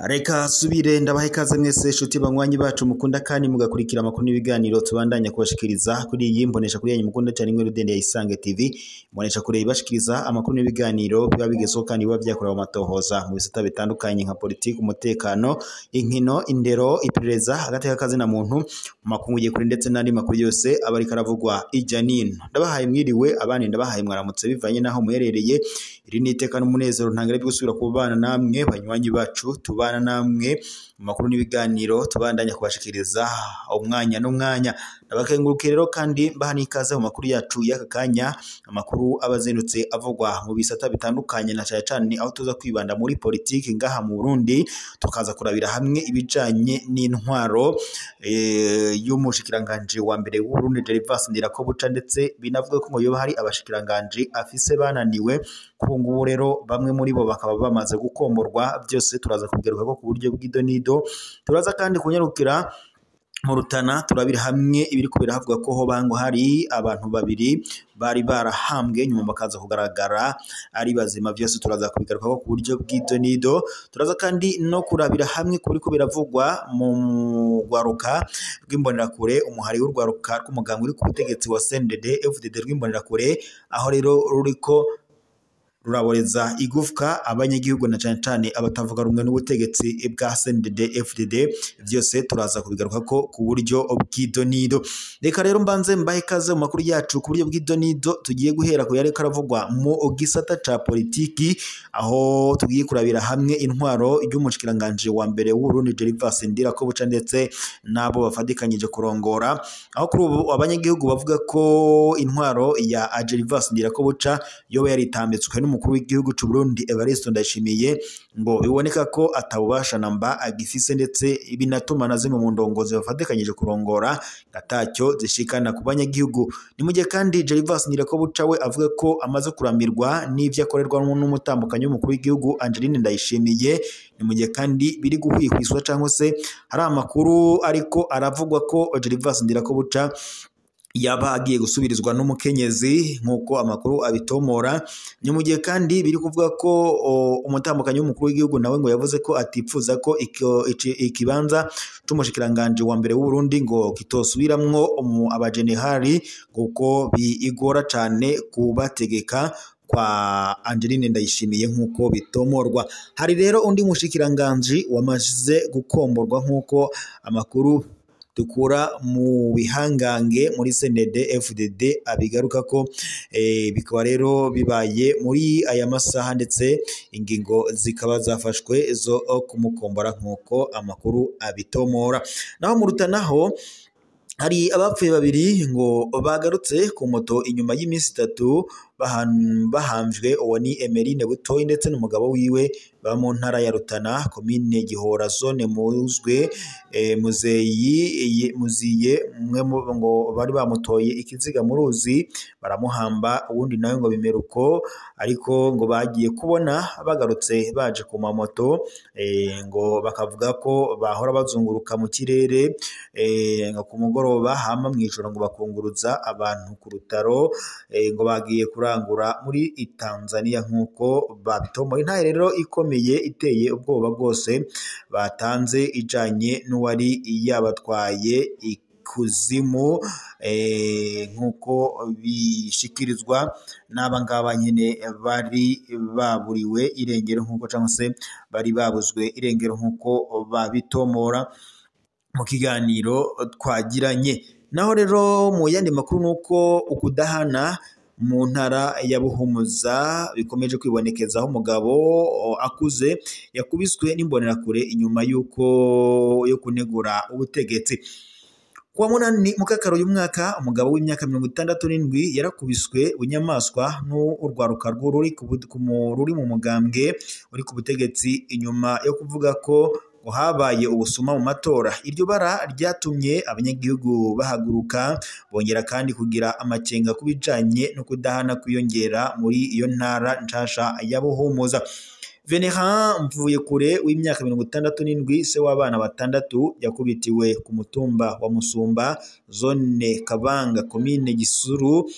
Reka subire ndabaha ikaze mwese shuti banywanyi bacu mukunda kandi mugakurikira amakuru n'ibiganiro tubandanya kubashikiriza kuri iyi mbonesha kuri yanyu mukunda cyane imwe Rudende ya Isange TV mbonesha kure ibashikiriza amakuru n'ibiganiro biba bigezeho kandi biba byakorewe amatohoza mu bisata bitandukanye nka politiki, umutekano, inkino, indero, iperereza hagati y'akazi na muntu makungu giye kuri ndetse n'andi makuru yose abari karavugwa ijanino. Ndabahaye mwiriwe abandi ndabahaye mwaramutse bivanye naho muherereye. Iri ni iteka n'umunezero ntangere byo gusubira kubana namwe banywanyi bacu tubana namwe mu makuru n'ibiganiro tubandanya kubashikiriza umwanya n'umwanya. Ndabakengurukira rero kandi mbaha n'ikaze mu makuru yacu y'aka kanya, amakuru abazindutse avugwa mu bisata bitandukanye na cyane cyane aho tuza kwibanda muri politiki ngaha mu Burundi, tukaza kurabira hamwe ibijanye n'intwaro y'umushikiranganje wa mbere w'u Burundi Gervas Ndirakobuca, ndetse binavuga ko ngo yoba hari abashikiranganje afise bananiwe kuri ngubu rero bamwe muri bo bakaba bamaze gukomborwa. Byose turaza kubigaruka ko ku buryo bw'idonido, turaza kandi kunyarukira mu Rutana turabira hamwe ibiri kubera havuga ko ho bango hari abantu babiri bari barahambwe nyuma bakaza kugaragara ari bazima. Byose turaza kubigaruka ko ku buryo bw'idonido, turaza kandi no kurabira hamwe kuri ko biravugwa mu rwaruka rw'imbonerakure, umuhari w'urwaruka rw'umuganga uri ku butegetsi wa CNDD FDD rw'imbonerakure, aho rero ruriko ruraboreza igufwa abanyagihugu na cyane cyane abatavuga rumwe n'ubutegetsi bwa CNDD FDD. Byose turaza kubigaruka ko ku buryo bw'idonido. Reka rero mbanze mbahe ikaze mu makuru yacu ku buryo bw'idonido. Tugiye guhera ku yari karavugwa mu gisata ca politiki, aho tugiye kurabira hamwe intwaro y'umushikiranganje wa mbere w'u Burundi Gervas Ndirakobuca ndetse nabo bafadikanyije kurongora, aho kuri ubu abanyagihugu bavuga ko intwaro ya Gervas Ndirakobuca yoba yaritambitswe n'umukuru w'igihugu cy'u Burundi Evariste Ndayishimiye, ngo biboneka ko atabubasha namba agifise, ndetse binatuma na zimwe mu ndongozi bafatikanyije kurongora gatacyo zishikana ku banyagihugu. Ni mu gihe kandi Gervas Ndirakobuca we avuga ko amaze kuramirwa n'ivyo akorerwa n'umutambukanyi w'umukuru w'igihugu Angeline Ndayishimiye. Ni mu gihe kandi biri guhwihwiswa cyangwa se hari amakuru ariko aravugwa ko Gervas Ndirakobuca yaba agiye gusubirizwa n'umukenyezi nk'uko amakuru abitomora. Ni mu gihe kandi biri kuvuga ko umutambukanyi w'umukuru w'igihugu nawe ngo yavuze ko atipfuza ko ikibanza c'umushikiranganje wa mbere w'u Burundi ngo kitosubiramwo abajenerali, kuko bigora cyane kubategeka kwa Angeline Ndayishimiye nk'uko bitomorwa. Hari rero undi mushikiranganje wamaze gukomborwa nk'uko amakuru dukura mu bihangange muri CNDD FDD abigaruka ko bikaba rero bibaye muri aya masaha, ndetse ingingo zikaba zafashwe zo kumukombora nk'uko amakuru abitomora. Naho mu Rutanaho hari abapfuye babiri ngo bagarutse ku moto inyuma y'iminsi 3 bahamjwe. Uwo ni Emeline Butoyi ndetse n'umugabo wiwe ba mu ntara ya Rutana, komine Gihora, zone Muzwe, Muziye. Umwe ngo bari bamutoye ikiziga mu ruzi baramuhamba, ubundi nawe ngo bimeruko, ariko ngo bagiye kubona bagarutse baje ku mamoto, ngo bakavuga ko bahora bazunguruka mu kirere ngo ku mugoroba hama mwijoro ngo bakunguruza abantu ku rutaro, ngo bagiye kurangura muri Tanzania nk'uko babitomoye. Nta rero ikomeye iteye ubwoba bwose batanze ijanye n'uwari yabatwaye ikuzimu, nk'uko bishikirizwa n'abangaba nyene bari baburiwe irengero nk'uko cyangwa se bari babuzwe irengero nk'uko babitomora mu kiganiro twagiranye. Naho rero mu yandi makuru nuko ukudahana mu ntara ya Buhumuza bikomeje kwibonekeza, aho umugabo akuze yakubiswe n'imbonerakure inyuma yo kunegura ubutegetsi. Kuwa munani mukakaro y'umwaka, umugabo w'imyaka 67 yarakubiswe bunyamaswa n'urwaruka ruri mu mugambwe uri ku butegetsi inyuma yo kuvuga ko ngo habaye ubusuma mu matora. Iryo bara ryatumye abanyagihugu bahaguruka, bongera kandi kugira amakenga kubijanye no kudahana kwiyongera muri iyo ntara nshasha ya Buhumuza. Venerand Mvuyekure w'imyaka 67 se w'abana batandatu yakubitiwe ku mutumba wa Musumba zone Kabanga komine Gisuru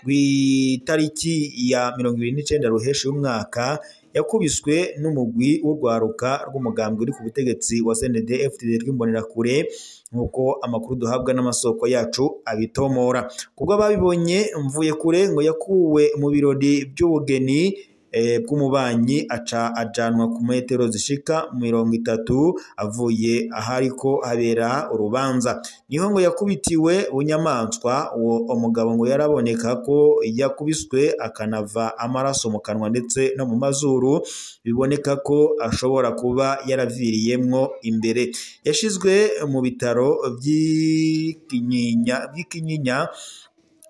w'itariki ya 29 ruheshi y'umwaka yakubiswe n'umugwi w'urwaruka rw'umugambwe uri ku butegetsi wa CNDD-FDD rw'imbonerakure nkuko amakuru duhabwa n'amasoko yacu abitomora. Kubwo ababibonye Mvuyekure ngo yakuwe mu birori by'ubugeni bw'umubanyi aca ajanwa ku metero zishika 30 avuye ahariko habera urubanza. Niho ngo yakubitiwe bunyamaswa. Uwo umugabo ngo yaraboneka ko yakubiswe akanava amaraso mu kanwa ndetse no mu mazuru, biboneka ko ashobora kuba yaraviriyemwo imbere. Yashizwe mu bitaro by'Ikinyinya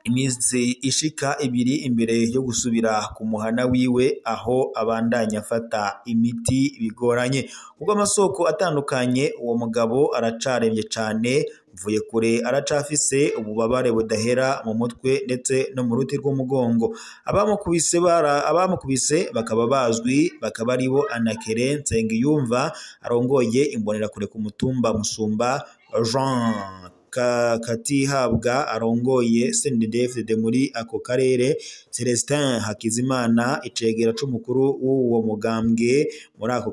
iminsi ishika 2 imbere yo gusubira ku muhana wiwe aho abandanya afata imiti bigoranye. Ubwo amasoko atandukanye uwo mugabo aracaremye cyane. Mvuyekure aracafise ububabare budahera mu mutwe ndetse no mu ruti rw'umugongo. Abamukubise bakaba bazwi, bakaba aribo Anakere Nsengiyumva arongoye imbonerakure ku mutumba Musumba, Jean Katihabwa arongoye CNDD-FDD muri ako karere, Celestin Hakizimana icegera c'umukuru w'uwo mugambwe muri ako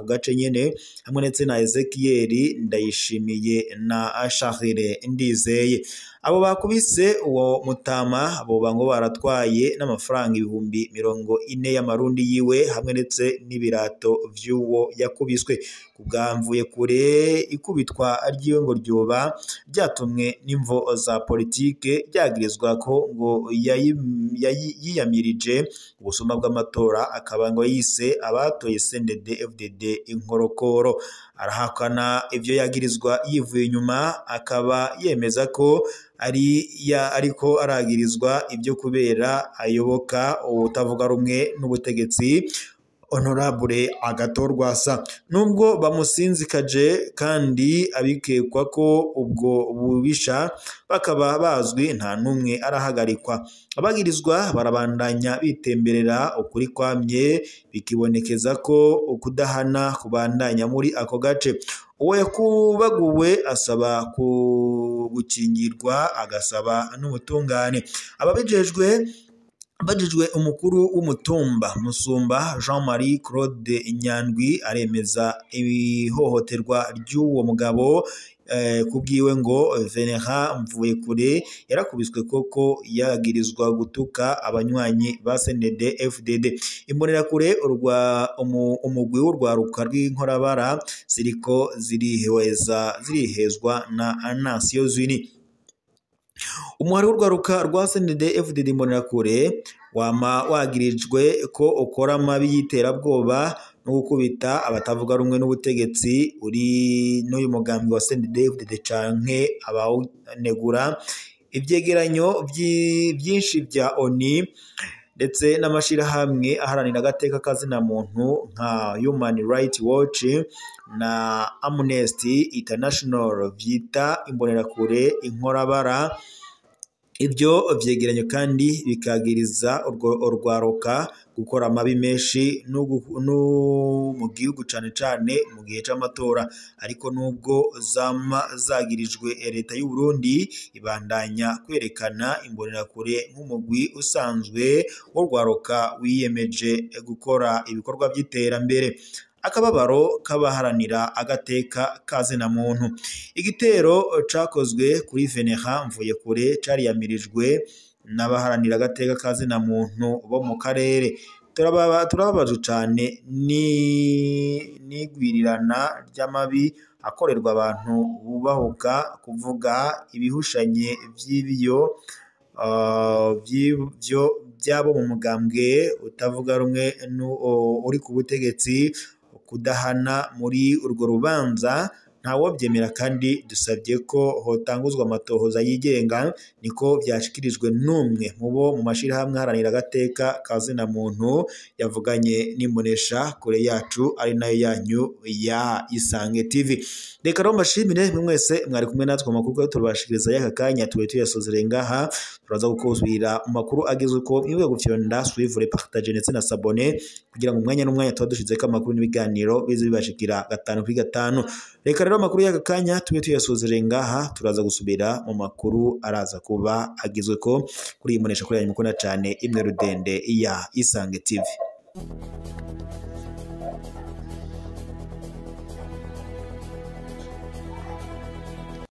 gace nyene, hamwe ndetse na Ezekiel Ndayishimiye na Ashahire Ndizeye. Abo bakubise uwo mutama abo bango baratwaye n'amafaranga 40,000 y'amarundi yiwe hamwe ndetse n'ibirato vy'uwo yakubiswe. Mvuyekure ikubitwa ryiwe ngo ryoba byatumwe n'imvo za politike, byagirizwa ko ngo yiyamirije ubusuma bw'amatora, akaba ngo yise abatoye CNDD-FDD inkorokoro. Arahakana ivyo yagirizwa yivuye inyuma, akaba yemeza ko ariko aragirizwa ibyo kubera ayoboka utavuga rumwe n'ubutegetsi Honorable Agathon Rwasa. Nubwo bamusinzikaje kandi abikekwa ko ubwo bubisha bakaba bazwi, nta numwe arahagarikwa. Abagirizwa barabandanya bitemberera ukuri kwamye, bikibonekeza ko ukudahana kubandanya muri ako gace. Uwo yakubaguwe asaba gukingirwa, agasaba n'ubutungane. Ababijejwe umukuru w'umutumba Musumba Jean-Marie Claude Nyandwi aremeza ibihohoterwa ry'uwo mugabo. Kubwiwe ngo Venerand Mvuyekure yarakubiswe koko yagirizwa gutuka abanywanyi ba CNDD-FDD. Imbonerakure umugwi w'urwaruka rw'inkorabara ziriko zirihezwa na Nations Unies. Umuhari w'urwaruka rwa CNDD-FDD imbonerakure wama wagirijwe ko ukora amabi y'iterabwoba no gukubita abatavuga rumwe n'ubutegetsi uri n'uyu mugambi wa CNDD-FDD canke abawunegura. Ivyegeranyo byinshi bya ONU ndetse n'amashirahamwe aharanira agateka kazina muntu nka Human Rights Watch na Amnesty International vyita imbonerakure inkorabara. Ibyo vyegeranyo kandi bikagiriza urwaruka gukora amabi menshi no mu gihugu cane mu gihe c'amatora. Ariko nubwo zagirijwe leta y'u Burundi ibandanya kwerekana imbonerakure nk'umugwi usanzwe w'urwaruka wiyemeje gukora ibikorwa by'iterambere. Akababaro k'abaharanira agateka kazina muntu. Igitero cakozwe kuri Venerand Mvuyekure cariyamirijwe n'abaharanira agateka kazina muntu bo mu karere. Turababajwe cyane n'igwirirana ry'amabi akorerwa abantu bubahuka kuvuga ibihushanye byabo mu mugambwe utavuga rumwe uri ku butegetsi. Kudahana muri urwo rubanza ntawobyemera kandi dusabye ko hotanguzwa amatohoza yigenga niko byashikirijwe n'umwe mu bo mu mashirahamwe haranira agateka kazina muntu yavuganye n'imbonesha kure yacu ari nayo yanyu ya Isange TV. Reka rero mbashimire mwese mwari kumwe natwe mu makuru tubashikiriza y'aka kanya tuwe tuyasozere ngaha, turaza gukosubira mu makuru agizwe ko mwibuke gufyonda suivre partager ndetse na s'abonner kugira ngo umwanya n'umwanya tuba dushizeko amakuru n'ibiganiro bize bibashikira 5 kuri 5. Reka rero amakuru y'aka kanya tuwe tuyasozere ngaha, turaza gusubira mu makuru araza kuba agizwe ko kuri imbonesha kuri yanyu mukunda cyane imwe rudende ya Isange TV.